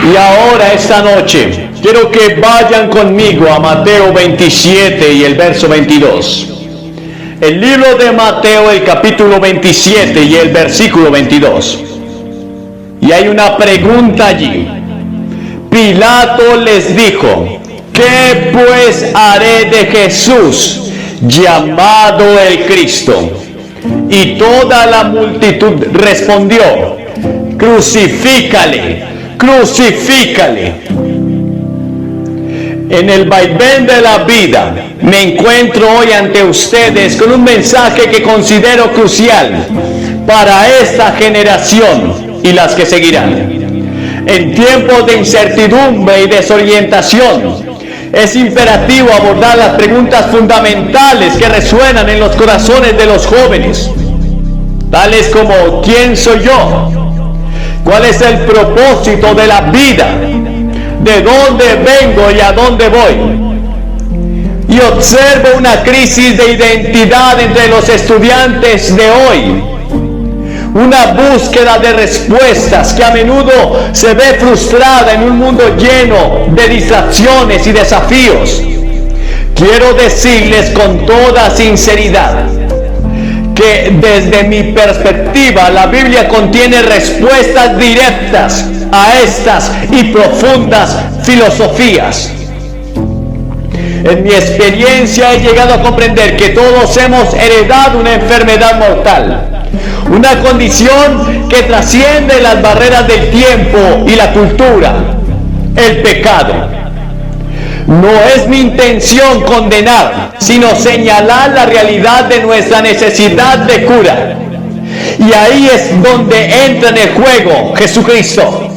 Y ahora, esta noche, quiero que vayan conmigo a Mateo 27 y el verso 22. El libro de Mateo, el capítulo 27 y el versículo 22. Y hay una pregunta allí. Pilato les dijo: ¿qué pues haré de Jesús, llamado el Cristo? Y toda la multitud respondió: crucifícale, crucifícale. En el vaivén de la vida me encuentro hoy ante ustedes con un mensaje que considero crucial para esta generación y las que seguirán. En tiempos de incertidumbre y desorientación, es imperativo abordar las preguntas fundamentales que resuenan en los corazones de los jóvenes, tales como: ¿quién soy yo? ¿Cuál es el propósito de la vida? ¿De dónde vengo y a dónde voy? Y observo una crisis de identidad entre los estudiantes de hoy, una búsqueda de respuestas que a menudo se ve frustrada en un mundo lleno de distracciones y desafíos. Quiero decirles con toda sinceridad que desde mi perspectiva la Biblia contiene respuestas directas a estas y profundas filosofías. En mi experiencia he llegado a comprender que todos hemos heredado una enfermedad mortal, una condición que trasciende las barreras del tiempo y la cultura: el pecado. No es mi intención condenar, sino señalar la realidad de nuestra necesidad de cura. Y ahí es donde entra en el juego Jesucristo.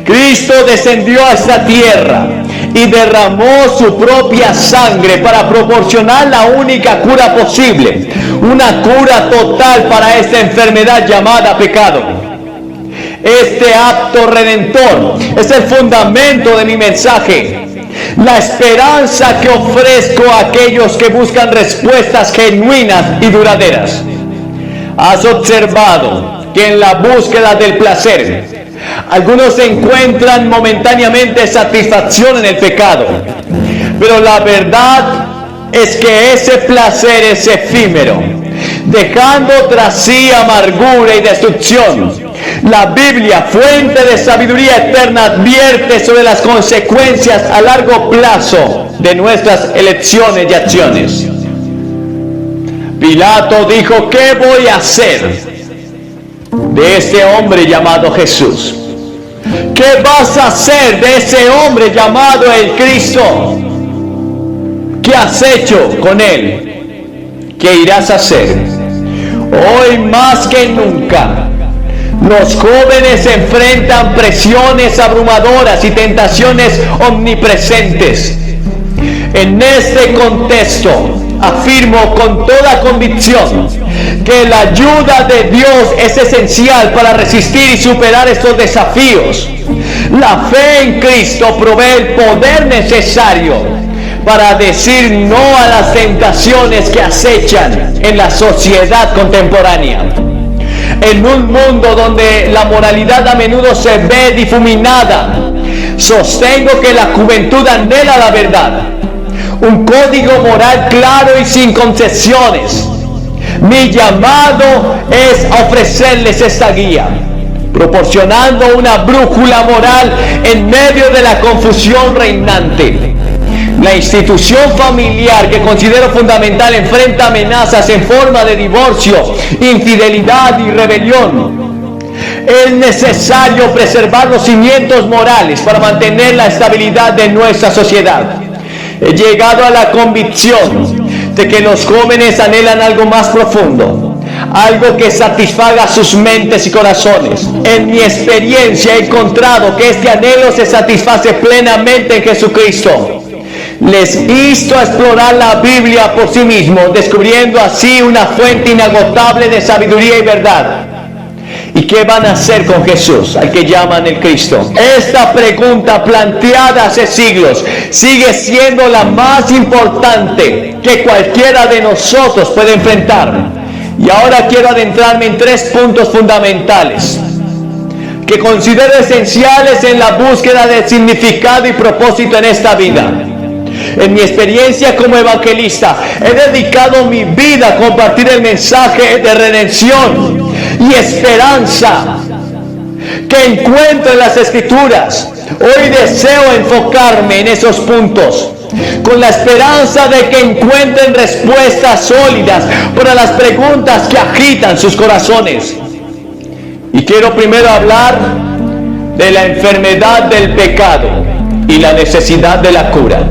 Cristo descendió a esta tierra y derramó su propia sangre para proporcionar la única cura posible, una cura total para esta enfermedad llamada pecado. Este acto redentor es el fundamento de mi mensaje, la esperanza que ofrezco a aquellos que buscan respuestas genuinas y duraderas. Has observado que en la búsqueda del placer, algunos encuentran momentáneamente satisfacción en el pecado, pero la verdad es que ese placer es efímero, dejando tras sí amargura y destrucción. La Biblia, fuente de sabiduría eterna, advierte sobre las consecuencias a largo plazo de nuestras elecciones y acciones. Pilato dijo: ¿qué voy a hacer de este hombre llamado Jesús? ¿Qué vas a hacer de ese hombre llamado el Cristo? ¿Qué has hecho con él? ¿Qué irás a hacer? Hoy más que nunca, los jóvenes se enfrentan presiones abrumadoras y tentaciones omnipresentes. En este contexto, afirmo con toda convicción que la ayuda de Dios es esencial para resistir y superar estos desafíos. La fe en Cristo provee el poder necesario para decir no a las tentaciones que acechan en la sociedad contemporánea. En un mundo donde la moralidad a menudo se ve difuminada, sostengo que la juventud anhela la verdad, un código moral claro y sin concesiones. Mi llamado es ofrecerles esta guía, proporcionando una brújula moral en medio de la confusión reinante. La institución familiar, que considero fundamental, enfrenta amenazas en forma de divorcio, infidelidad y rebelión. Es necesario preservar los cimientos morales para mantener la estabilidad de nuestra sociedad. He llegado a la convicción de que los jóvenes anhelan algo más profundo, algo que satisfaga sus mentes y corazones. En mi experiencia he encontrado que este anhelo se satisface plenamente en Jesucristo. Les insto a explorar la Biblia por sí mismos, descubriendo así una fuente inagotable de sabiduría y verdad. ¿Y qué van a hacer con Jesús, al que llaman el Cristo? Esta pregunta, planteada hace siglos, sigue siendo la más importante que cualquiera de nosotros puede enfrentar. Y ahora quiero adentrarme en 3 puntos fundamentales que considero esenciales en la búsqueda de significado y propósito en esta vida. En mi experiencia como evangelista, he dedicado mi vida a compartir el mensaje de redención y esperanza que encuentro en las Escrituras. Hoy deseo enfocarme en esos puntos, con la esperanza de que encuentren respuestas sólidas para las preguntas que agitan sus corazones. Y quiero primero hablar de la enfermedad del pecado y la necesidad de la cura.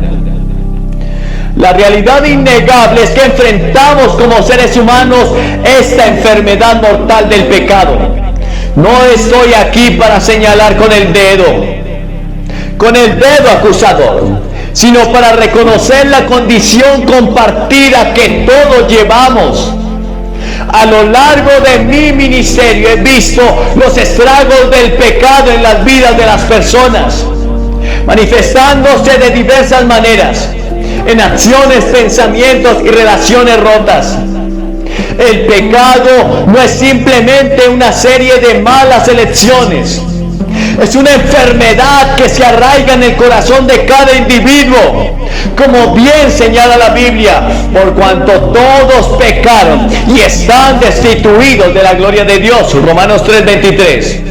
La realidad innegable es que enfrentamos como seres humanos esta enfermedad mortal del pecado. No estoy aquí para señalar con el dedo acusador, sino para reconocer la condición compartida que todos llevamos. A lo largo de mi ministerio he visto los estragos del pecado en las vidas de las personas, manifestándose de diversas maneras, en acciones, pensamientos y relaciones rotas. El pecado no es simplemente una serie de malas elecciones. Es una enfermedad que se arraiga en el corazón de cada individuo, como bien señala la Biblia, por cuanto todos pecaron y están destituidos de la gloria de Dios. Romanos 3:23.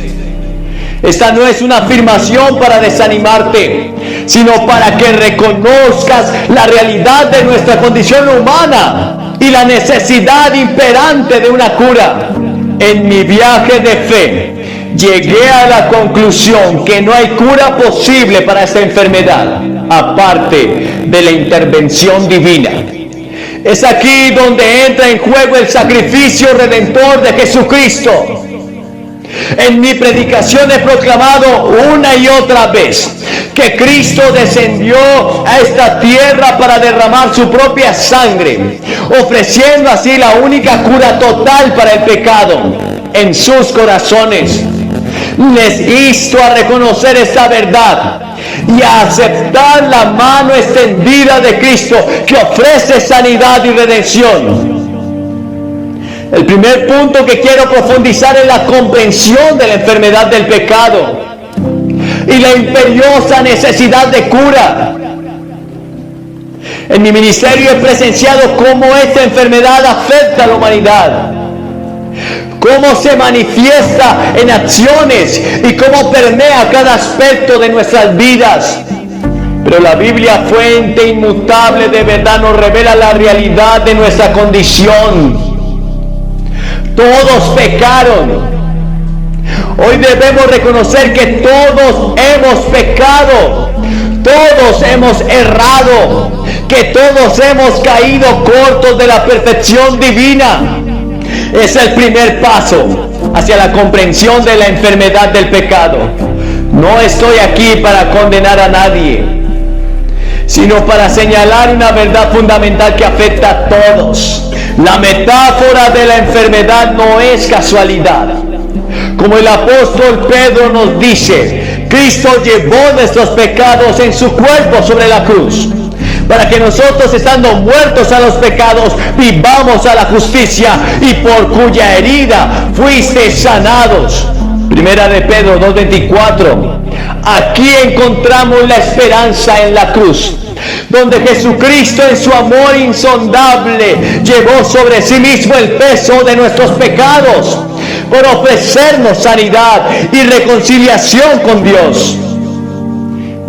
Esta no es una afirmación para desanimarte, sino para que reconozcas la realidad de nuestra condición humana y la necesidad imperante de una cura. En mi viaje de fe, llegué a la conclusión que no hay cura posible para esta enfermedad, aparte de la intervención divina. Es aquí donde entra en juego el sacrificio redentor de Jesucristo. En mi predicación he proclamado una y otra vez que Cristo descendió a esta tierra para derramar su propia sangre, ofreciendo así la única cura total para el pecado en sus corazones. Les insto a reconocer esta verdad y a aceptar la mano extendida de Cristo que ofrece sanidad y redención. El primer punto que quiero profundizar es la comprensión de la enfermedad del pecado y la imperiosa necesidad de cura. En mi ministerio he presenciado cómo esta enfermedad afecta a la humanidad, cómo se manifiesta en acciones y cómo permea cada aspecto de nuestras vidas. Pero la Biblia, fuente inmutable de verdad, nos revela la realidad de nuestra condición. Todos pecaron. Hoy debemos reconocer que todos hemos pecado, todos hemos errado, que todos hemos caído cortos de la perfección divina. Es el primer paso hacia la comprensión de la enfermedad del pecado. No estoy aquí para condenar a nadie, sino para señalar una verdad fundamental que afecta a todos. La metáfora de la enfermedad no es casualidad. Como el apóstol Pedro nos dice, Cristo llevó nuestros pecados en su cuerpo sobre la cruz, para que nosotros, estando muertos a los pecados, vivamos a la justicia, y por cuya herida fuiste sanados. Primera de Pedro 2:24. Aquí encontramos la esperanza en la cruz, donde Jesucristo en su amor insondable llevó sobre sí mismo el peso de nuestros pecados, por ofrecernos sanidad y reconciliación con Dios.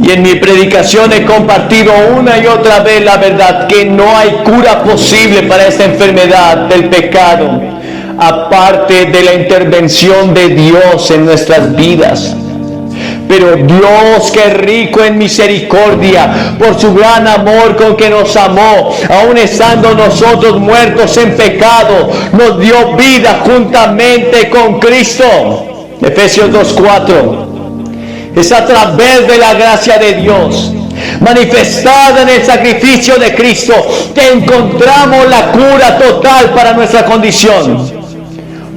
Y en mi predicación he compartido una y otra vez la verdad que no hay cura posible para esta enfermedad del pecado, aparte de la intervención de Dios en nuestras vidas. Pero Dios, que es rico en misericordia, por su gran amor con que nos amó, aun estando nosotros muertos en pecado, nos dio vida juntamente con Cristo. Efesios 2:4. Es a través de la gracia de Dios, manifestada en el sacrificio de Cristo, que encontramos la cura total para nuestra condición.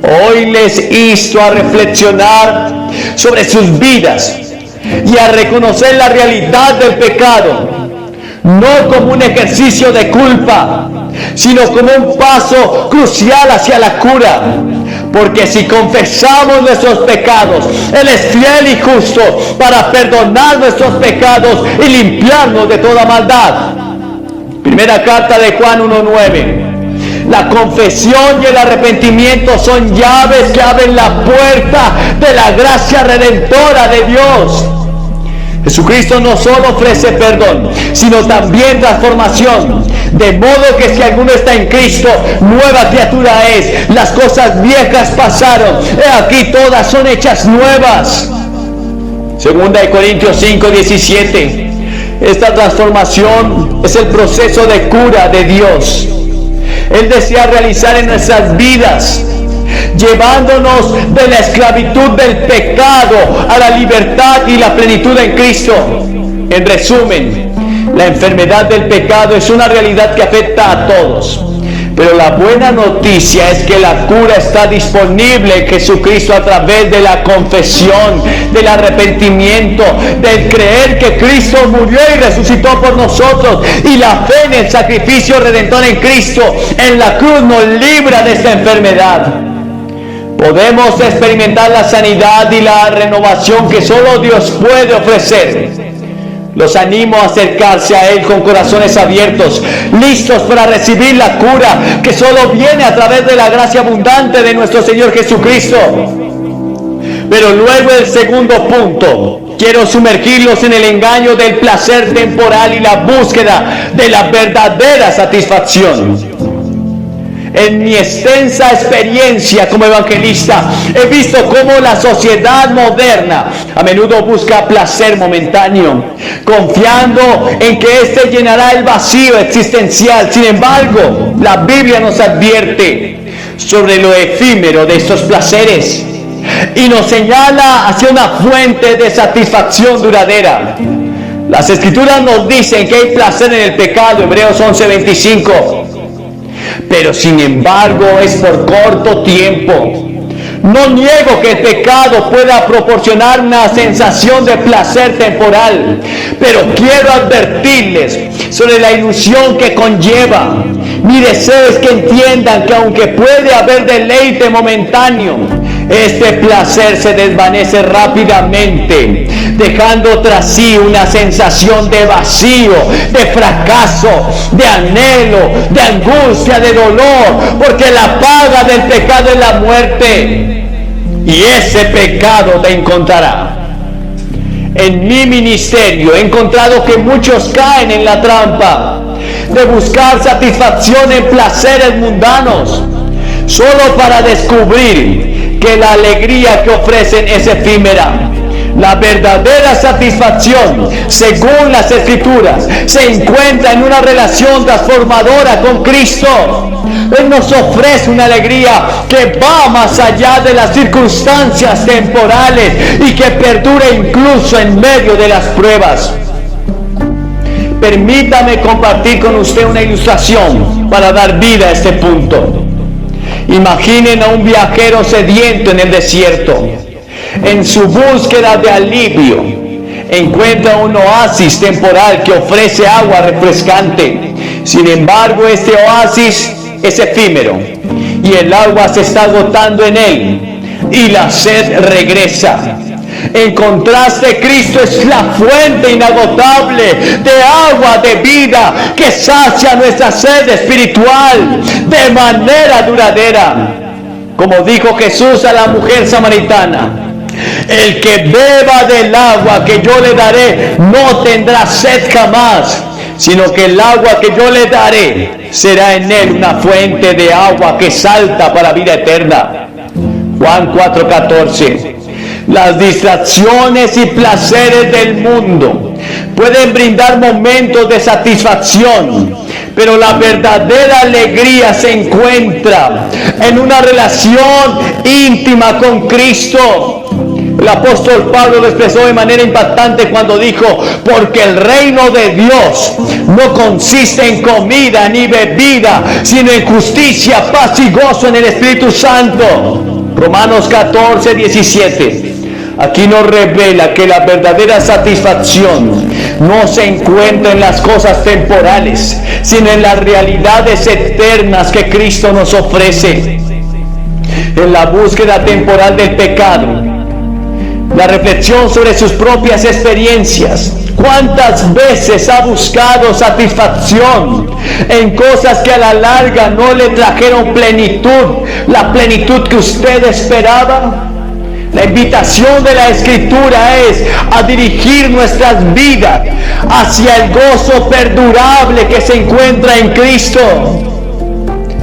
Hoy les insto a reflexionar sobre sus vidas y a reconocer la realidad del pecado, no como un ejercicio de culpa, sino como un paso crucial hacia la cura, Porque si confesamos nuestros pecados, Él es fiel y justo para perdonar nuestros pecados y limpiarnos de toda maldad. Primera carta de Juan 1:9. La confesión y el arrepentimiento son llaves que abren la puerta de la gracia redentora de Dios. Jesucristo no solo ofrece perdón, sino también transformación. De modo que si alguno está en Cristo, nueva criatura es. Las cosas viejas pasaron, he aquí todas son hechas nuevas. Segunda de Corintios 5:17. Esta transformación es el proceso de cura de Dios. Él desea realizar en nuestras vidas, llevándonos de la esclavitud del pecado a la libertad y la plenitud en Cristo. En resumen, la enfermedad del pecado es una realidad que afecta a todos. Pero la buena noticia es que la cura está disponible en Jesucristo a través de la confesión, del arrepentimiento, del creer que Cristo murió y resucitó por nosotros, y la fe en el sacrificio redentor en Cristo en la cruz nos libra de esta enfermedad. Podemos experimentar la sanidad y la renovación que solo Dios puede ofrecer. Los animo a acercarse a Él con corazones abiertos, listos para recibir la cura que solo viene a través de la gracia abundante de nuestro Señor Jesucristo. Pero luego el segundo punto, quiero sumergirlos en el engaño del placer temporal y la búsqueda de la verdadera satisfacción. En mi extensa experiencia como evangelista, he visto cómo la sociedad moderna a menudo busca placer momentáneo, confiando en que éste llenará el vacío existencial. Sin embargo, la Biblia nos advierte sobre lo efímero de estos placeres y nos señala hacia una fuente de satisfacción duradera. Las Escrituras nos dicen que hay placer en el pecado, Hebreos 11:25. Pero sin embargo es por corto tiempo. No niego que el pecado pueda proporcionar una sensación de placer temporal, pero quiero advertirles sobre la ilusión que conlleva. Mi deseo es que entiendan que aunque puede haber deleite momentáneo, este placer se desvanece rápidamente, dejando tras sí una sensación de vacío, de fracaso, de anhelo, de angustia, de dolor, porque la paga del pecado es la muerte, y ese pecado te encontrará. En mi ministerio he encontrado que muchos caen en la trampa de buscar satisfacción en placeres mundanos, solo para descubrir que la alegría que ofrecen es efímera. La verdadera satisfacción, según las Escrituras, se encuentra en una relación transformadora con Cristo. Él nos ofrece una alegría que va más allá de las circunstancias temporales y que perdura incluso en medio de las pruebas. Permítame compartir con usted una ilustración para dar vida a este punto. Imaginen a un viajero sediento en el desierto. En su búsqueda de alivio, encuentra un oasis temporal que ofrece agua refrescante. Sin embargo, este oasis es efímero y el agua se está agotando en él y la sed regresa. En contraste, Cristo es la fuente inagotable de agua de vida que sacia nuestra sed espiritual de manera duradera. Como dijo Jesús a la mujer samaritana: el que beba del agua que yo le daré no tendrá sed jamás, sino que el agua que yo le daré será en él una fuente de agua que salta para vida eterna. Juan 4:14. Las distracciones y placeres del mundo pueden brindar momentos de satisfacción, pero la verdadera alegría se encuentra en una relación íntima con Cristo. El apóstol Pablo lo expresó de manera impactante cuando dijo: porque el reino de Dios no consiste en comida ni bebida, sino en justicia, paz y gozo en el Espíritu Santo. Romanos 14:17. Aquí nos revela que la verdadera satisfacción no se encuentra en las cosas temporales, sino en las realidades eternas que Cristo nos ofrece. en la búsqueda temporal del pecado, la reflexión sobre sus propias experiencias. ¿Cuántas veces ha buscado satisfacción en cosas que a la larga no le trajeron plenitud, la plenitud que usted esperaba? La invitación de la Escritura es a dirigir nuestras vidas hacia el gozo perdurable que se encuentra en Cristo.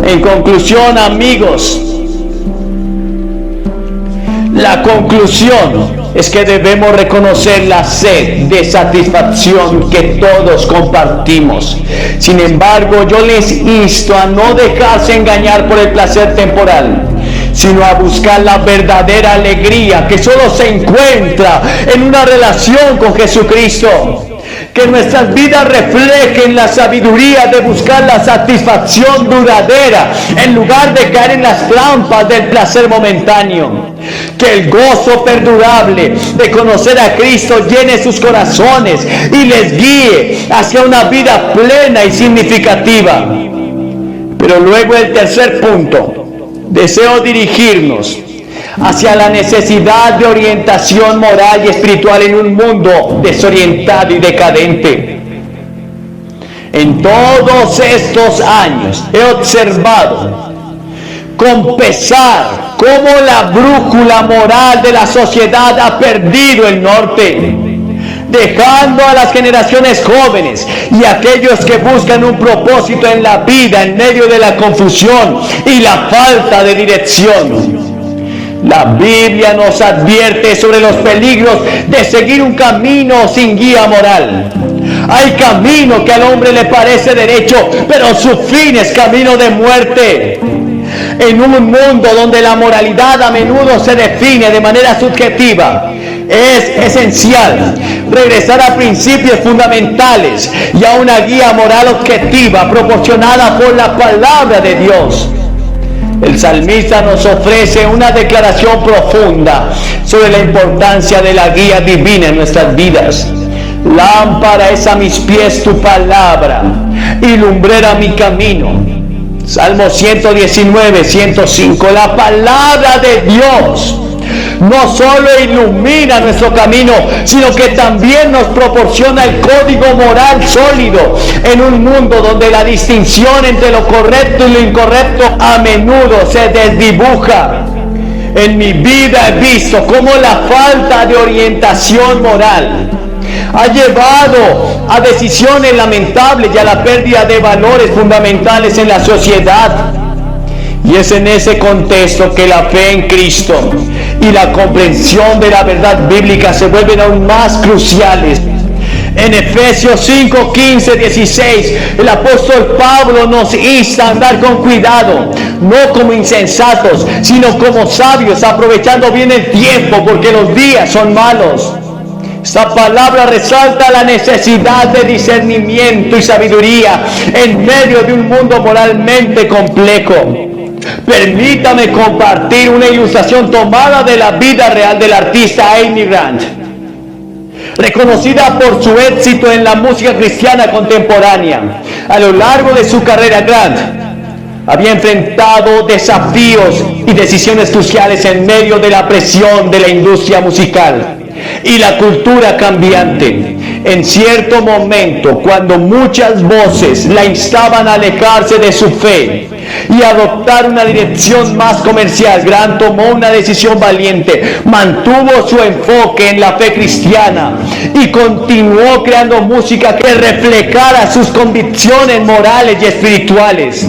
En conclusión, amigos, la conclusión es que debemos reconocer la sed de satisfacción que todos compartimos. Sin embargo, yo les insto a no dejarse engañar por el placer temporal, sino a buscar la verdadera alegría que solo se encuentra en una relación con Jesucristo. Que nuestras vidas reflejen la sabiduría de buscar la satisfacción duradera en lugar de caer en las trampas del placer momentáneo. Que el gozo perdurable de conocer a Cristo llene sus corazones y les guíe hacia una vida plena y significativa. Pero luego el tercer punto, deseo dirigirnos hacia la necesidad de orientación moral y espiritual en un mundo desorientado y decadente. En todos estos años he observado con pesar cómo la brújula moral de la sociedad ha perdido el norte, dejando a las generaciones jóvenes y aquellos que buscan un propósito en la vida en medio de la confusión y la falta de dirección. La Biblia nos advierte sobre los peligros de seguir un camino sin guía moral. Hay camino que al hombre le parece derecho, pero su fin es camino de muerte. En un mundo donde la moralidad a menudo se define de manera subjetiva, es esencial regresar a principios fundamentales y a una guía moral objetiva proporcionada por la palabra de Dios. El salmista nos ofrece una declaración profunda sobre la importancia de la guía divina en nuestras vidas. Lámpara es a mis pies tu palabra y lumbrera mi camino. Salmo 119, 105. La palabra de Dios no solo ilumina nuestro camino, sino que también nos proporciona el código moral sólido en un mundo donde la distinción entre lo correcto y lo incorrecto a menudo se desdibuja. En mi vida he visto cómo la falta de orientación moral ha llevado a decisiones lamentables y a la pérdida de valores fundamentales en la sociedad. Y es en ese contexto que la fe en Cristo y la comprensión de la verdad bíblica se vuelven aún más cruciales. En Efesios 5, 15, 16, el apóstol Pablo nos insta a andar con cuidado, no como insensatos, sino como sabios, aprovechando bien el tiempo, porque los días son malos. Esta palabra resalta la necesidad de discernimiento y sabiduría en medio de un mundo moralmente complejo. Permítame compartir una ilustración tomada de la vida real del artista Amy Grant. Reconocida por su éxito en la música cristiana contemporánea, a lo largo de su carrera, Grant había enfrentado desafíos y decisiones cruciales en medio de la presión de la industria musical y la cultura cambiante. En cierto momento, cuando muchas voces la instaban a alejarse de su fe y adoptar una dirección más comercial, Grant tomó una decisión valiente, mantuvo su enfoque en la fe cristiana y continuó creando música que reflejara sus convicciones morales y espirituales.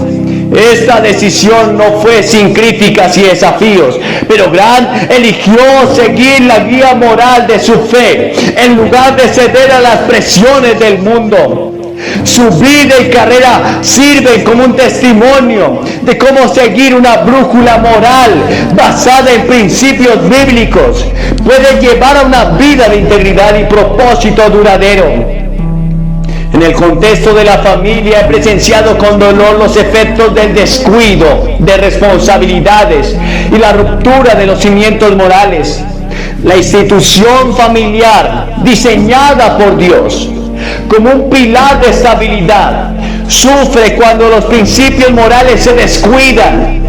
Esta decisión no fue sin críticas y desafíos, pero Grant eligió seguir la guía moral de su fe en lugar de ceder a las presiones del mundo. Su vida y carrera sirven como un testimonio de cómo seguir una brújula moral basada en principios bíblicos puede llevar a una vida de integridad y propósito duradero. En el contexto de la familia he presenciado con dolor los efectos del descuido de responsabilidades y la ruptura de los cimientos morales. La institución familiar, diseñada por Dios como un pilar de estabilidad, sufre cuando los principios morales se descuidan.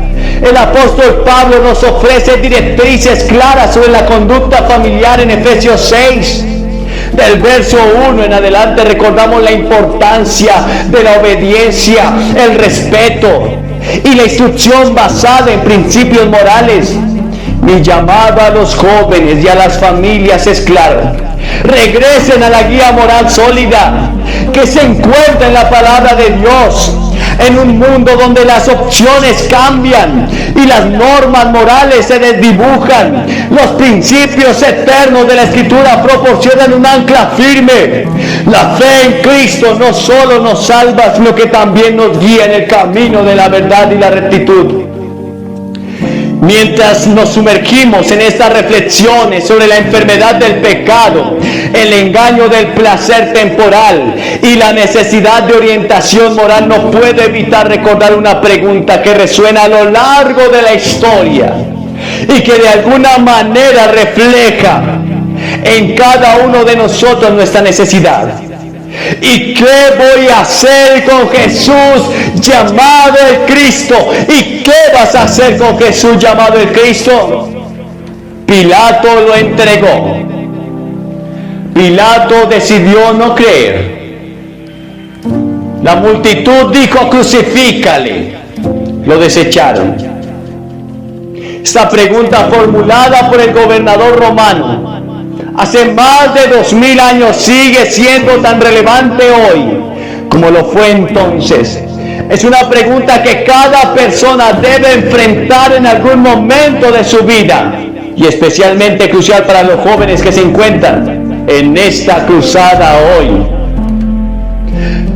El apóstol Pablo nos ofrece directrices claras sobre la conducta familiar en Efesios 6. Del verso 1 en adelante recordamos la importancia de la obediencia, el respeto y la instrucción basada en principios morales. Mi llamado a los jóvenes y a las familias es claro: regresen a la guía moral sólida que se encuentra en la palabra de Dios. En un mundo donde las opciones cambian y las normas morales se desdibujan, los principios eternos de la Escritura proporcionan un ancla firme. La fe en Cristo no solo nos salva, sino que también nos guía en el camino de la verdad y la rectitud. Mientras nos sumergimos en estas reflexiones sobre la enfermedad del pecado, el engaño del placer temporal y la necesidad de orientación moral, no puedo evitar recordar una pregunta que resuena a lo largo de la historia y que de alguna manera refleja en cada uno de nosotros nuestra necesidad. ¿Y qué voy a hacer con Jesús llamado el Cristo? ¿Y qué vas a hacer con Jesús llamado el Cristo? Pilato lo entregó. Pilato decidió no creer. La multitud dijo: crucifícale. Lo desecharon. Esta pregunta formulada por el gobernador romano hace más de 2000 años sigue siendo tan relevante hoy como lo fue entonces. Es una pregunta que cada persona debe enfrentar en algún momento de su vida, y especialmente crucial para los jóvenes que se encuentran en esta cruzada hoy.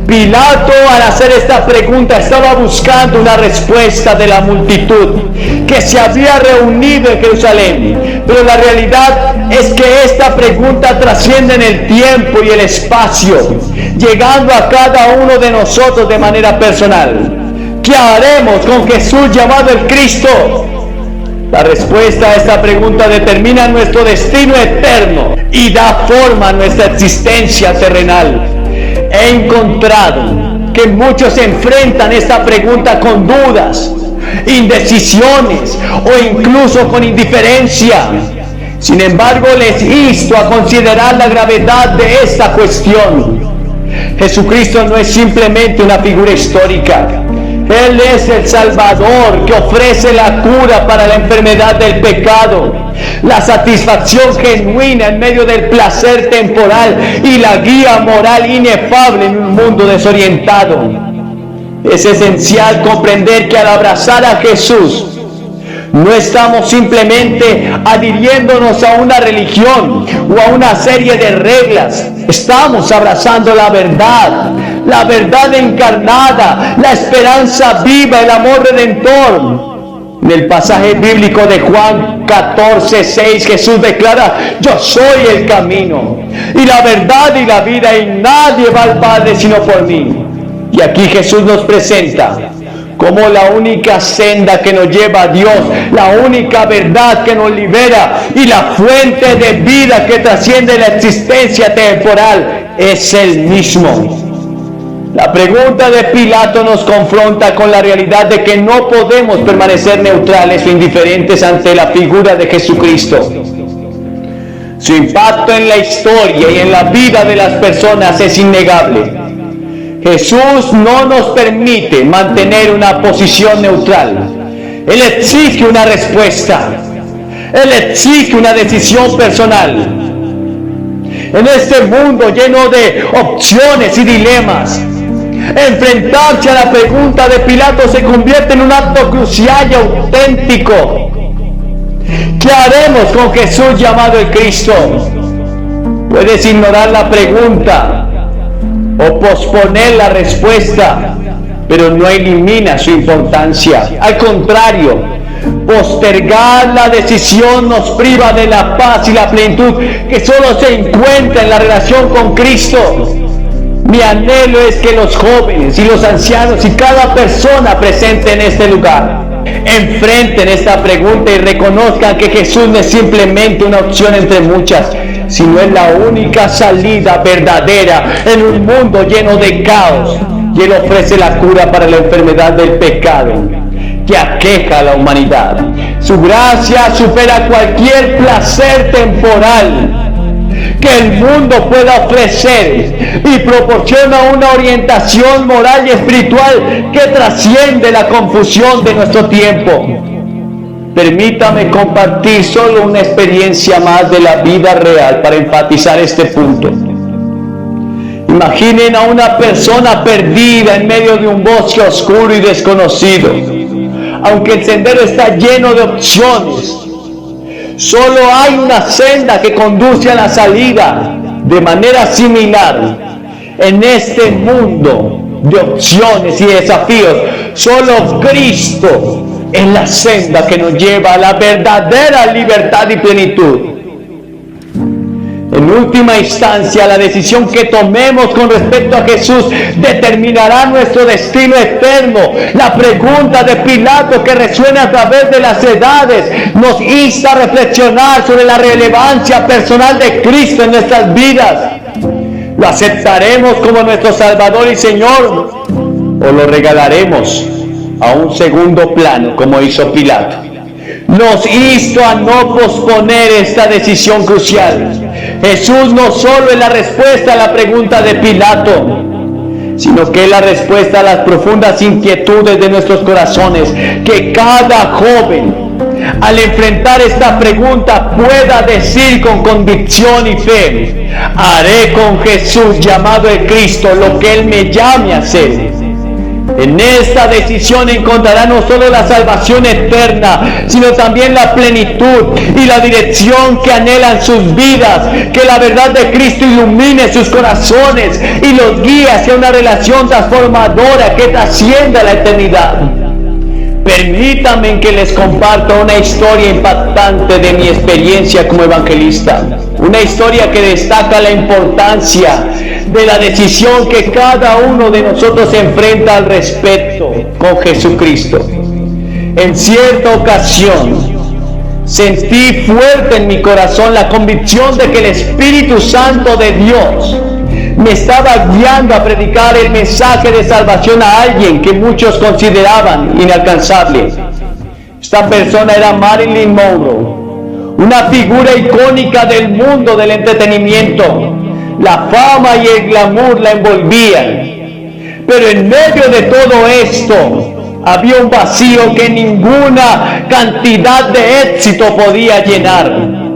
Pilato, al hacer esta pregunta, estaba buscando una respuesta de la multitud que se había reunido en Jerusalén. Pero la realidad es que esta pregunta trasciende en el tiempo y el espacio, llegando a cada uno de nosotros de manera personal. ¿Qué haremos con Jesús llamado el Cristo? La respuesta a esta pregunta determina nuestro destino eterno y da forma a nuestra existencia terrenal. He encontrado que muchos enfrentan esta pregunta con dudas, indecisiones o incluso con indiferencia. Sin embargo, les insto a considerar la gravedad de esta cuestión. Jesucristo no es simplemente una figura histórica. Él es el Salvador que ofrece la cura para la enfermedad del pecado, la satisfacción genuina en medio del placer temporal y la guía moral inefable en un mundo desorientado. Es esencial comprender que al abrazar a Jesús, no estamos simplemente adhiriéndonos a una religión o a una serie de reglas. Estamos abrazando la verdad encarnada, la esperanza viva, el amor redentor. En el pasaje bíblico de Juan 14:6, Jesús declara: yo soy el camino y la verdad y la vida, y nadie va al Padre sino por mí. Y aquí Jesús nos presenta como la única senda que nos lleva a Dios, la única verdad que nos libera y la fuente de vida que trasciende la existencia temporal es Él mismo. La pregunta de Pilato nos confronta con la realidad de que no podemos permanecer neutrales o indiferentes ante la figura de Jesucristo. Su impacto en la historia y en la vida de las personas es innegable. Jesús no nos permite mantener una posición neutral. Él exige una respuesta. Él exige una decisión personal. En este mundo lleno de opciones y dilemas, enfrentarse a la pregunta de Pilato se convierte en un acto crucial y auténtico. ¿Qué haremos con Jesús llamado el Cristo? Puedes ignorar la pregunta o posponer la respuesta, pero no elimina su importancia. Al contrario, postergar la decisión nos priva de la paz y la plenitud que solo se encuentra en la relación con Cristo. Mi anhelo es que los jóvenes y los ancianos y cada persona presente en este lugar enfrenten esta pregunta y reconozcan que Jesús no es simplemente una opción entre muchas, sino es la única salida verdadera en un mundo lleno de caos, y Él ofrece la cura para la enfermedad del pecado. que aqueja a la humanidad. Su gracia supera cualquier placer temporal que el mundo pueda ofrecer y proporciona una orientación moral y espiritual que trasciende la confusión de nuestro tiempo. Permítame compartir solo una experiencia más de la vida real para enfatizar este punto. Imaginen a una persona perdida en medio de un bosque oscuro y desconocido. Aunque el sendero está lleno de opciones, solo hay una senda que conduce a la salida. De manera similar, en este mundo de opciones y desafíos, solo Cristo es la senda que nos lleva a la verdadera libertad y plenitud. En última instancia, la decisión que tomemos con respecto a Jesús determinará nuestro destino eterno. La pregunta de Pilato, que resuena a través de las edades, nos insta a reflexionar sobre la relevancia personal de Cristo en nuestras vidas. ¿Lo aceptaremos como nuestro Salvador y Señor o lo regalaremos a un segundo plano como hizo Pilato? Nos insto a no posponer esta decisión crucial. Jesús no solo es la respuesta a la pregunta de Pilato, sino que es la respuesta a las profundas inquietudes de nuestros corazones. Que cada joven, al enfrentar esta pregunta, pueda decir con convicción y fe: haré con Jesús, llamado el Cristo, lo que Él me llame a hacer. En esta decisión encontrará no solo la salvación eterna, sino también la plenitud y la dirección que anhelan sus vidas. Que la verdad de Cristo ilumine sus corazones y los guíe hacia una relación transformadora que trascienda la eternidad. Permítanme que les comparta una historia impactante de mi experiencia como evangelista. Una historia que destaca la importancia de la decisión que cada uno de nosotros enfrenta al respecto con Jesucristo. En cierta ocasión, sentí fuerte en mi corazón la convicción de que el Espíritu Santo de Dios me estaba guiando a predicar el mensaje de salvación a alguien que muchos consideraban inalcanzable. Esta persona era Marilyn Monroe, una figura icónica del mundo del entretenimiento. La fama y el glamour la envolvían, pero en medio de todo esto había un vacío que ninguna cantidad de éxito podía llenar.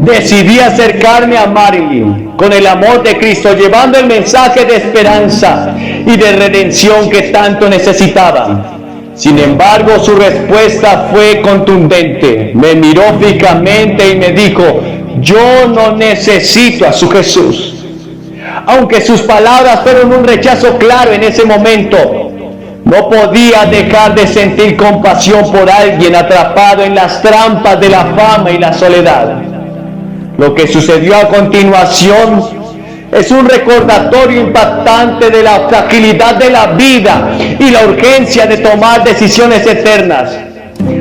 Decidí acercarme a Marilyn con el amor de Cristo, llevando el mensaje de esperanza y de redención que tanto necesitaba. Sin embargo, su respuesta fue contundente. Me miró fijamente y me dijo: yo no necesito a su Jesús. Aunque sus palabras fueron un rechazo claro en ese momento, no podía dejar de sentir compasión por alguien atrapado en las trampas de la fama y la soledad. Lo que sucedió a continuación es un recordatorio impactante de la fragilidad de la vida y la urgencia de tomar decisiones eternas.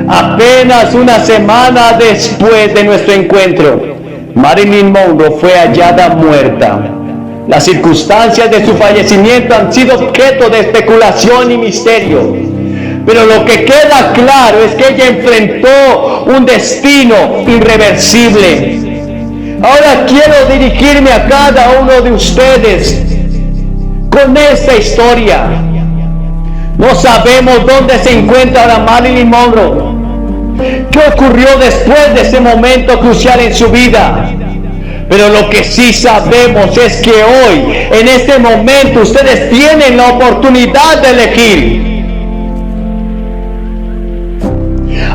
Apenas una semana después de nuestro encuentro, Marilyn Monroe fue hallada muerta. Las circunstancias de su fallecimiento han sido objeto de especulación y misterio, pero lo que queda claro es que ella enfrentó un destino irreversible. Ahora quiero dirigirme a cada uno de ustedes con esta historia. No sabemos dónde se encuentra ahora Marilyn Monroe. ¿Qué ocurrió después de ese momento crucial en su vida? Pero lo que sí sabemos es que hoy, en este momento, ustedes tienen la oportunidad de elegir.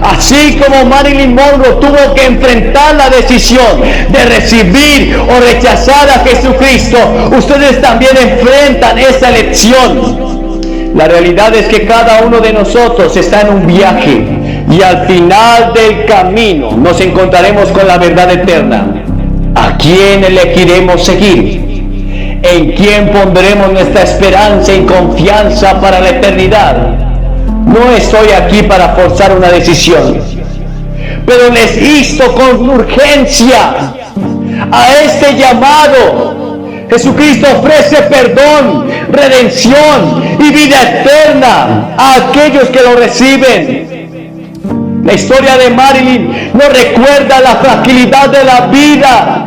Así como Marilyn Monroe tuvo que enfrentar la decisión de recibir o rechazar a Jesucristo, ustedes también enfrentan esa elección. La realidad es que cada uno de nosotros está en un viaje y al final del camino nos encontraremos con la verdad eterna. ¿A quién elegiremos seguir? ¿En quién pondremos nuestra esperanza y confianza para la eternidad? No estoy aquí para forzar una decisión, pero les insto con urgencia a este llamado Jesucristo ofrece perdón, redención y vida eterna a aquellos que lo reciben. La historia de Marilyn nos recuerda la fragilidad de la vida.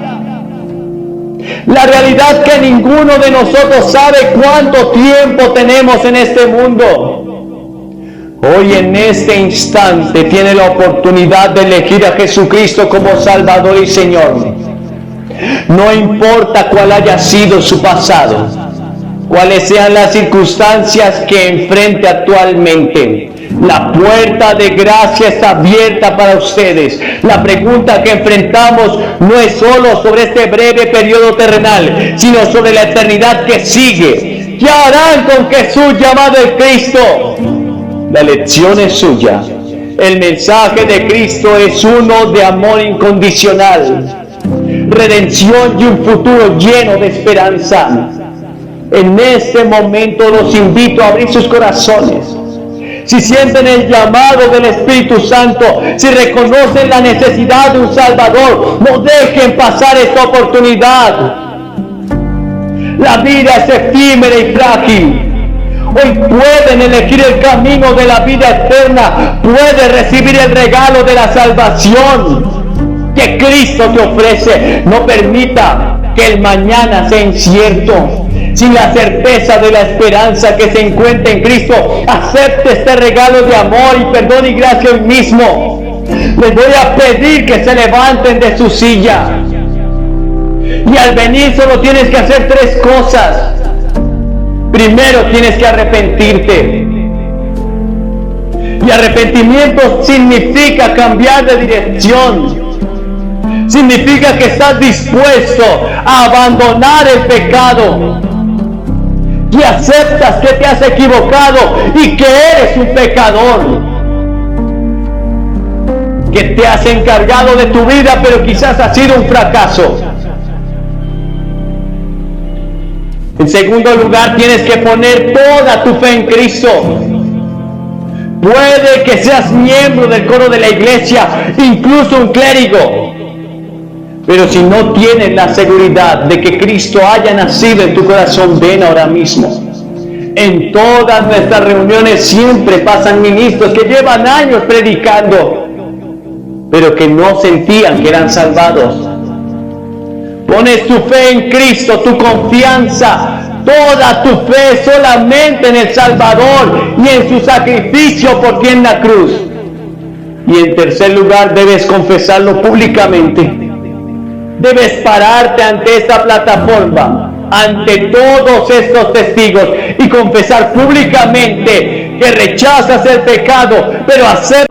La realidad que ninguno de nosotros sabe cuánto tiempo tenemos en este mundo. Hoy en este instante tiene la oportunidad de elegir a Jesucristo como Salvador y Señor. No importa cuál haya sido su pasado, cuáles sean las circunstancias que enfrente actualmente. La puerta de gracia está abierta para ustedes. La pregunta que enfrentamos no es solo sobre este breve periodo terrenal, sino sobre la eternidad que sigue. ¿Qué harán con Jesús llamado el Cristo? La elección es suya. El mensaje de Cristo es uno de amor incondicional, redención y un futuro lleno de esperanza. En este momento los invito a abrir sus corazones. Si sienten el llamado del Espíritu Santo, si reconocen la necesidad de un Salvador, no dejen pasar esta oportunidad. La vida es efímera y frágil. Hoy pueden elegir el camino de la vida eterna. Pueden recibir el regalo de la salvación que Cristo te ofrece. No permita que el mañana sea incierto. Sin la certeza de la esperanza que se encuentra en Cristo, acepte este regalo de amor y perdón y gracia hoy mismo. Les voy a pedir que se levanten de su silla. Y al venir solo tienes que hacer 3 cosas. Primero tienes que arrepentirte. Y arrepentimiento significa cambiar de dirección. Significa que estás dispuesto a abandonar el pecado. Y aceptas que te has equivocado y que eres un pecador. Que te has encargado de tu vida, pero quizás ha sido un fracaso. En segundo lugar, tienes que poner toda tu fe en Cristo. Puede que seas miembro del coro de la iglesia, incluso un clérigo. Pero si no tienes la seguridad de que Cristo haya nacido en tu corazón, ven ahora mismo. En todas nuestras reuniones siempre pasan ministros que llevan años predicando, pero que no sentían que eran salvados. Pones tu fe en Cristo, tu confianza, toda tu fe solamente en el Salvador y en su sacrificio por ti en la cruz. Y en tercer lugar, debes confesarlo públicamente. Debes pararte ante esta plataforma, ante todos estos testigos y confesar públicamente que rechazas el pecado, pero aceptas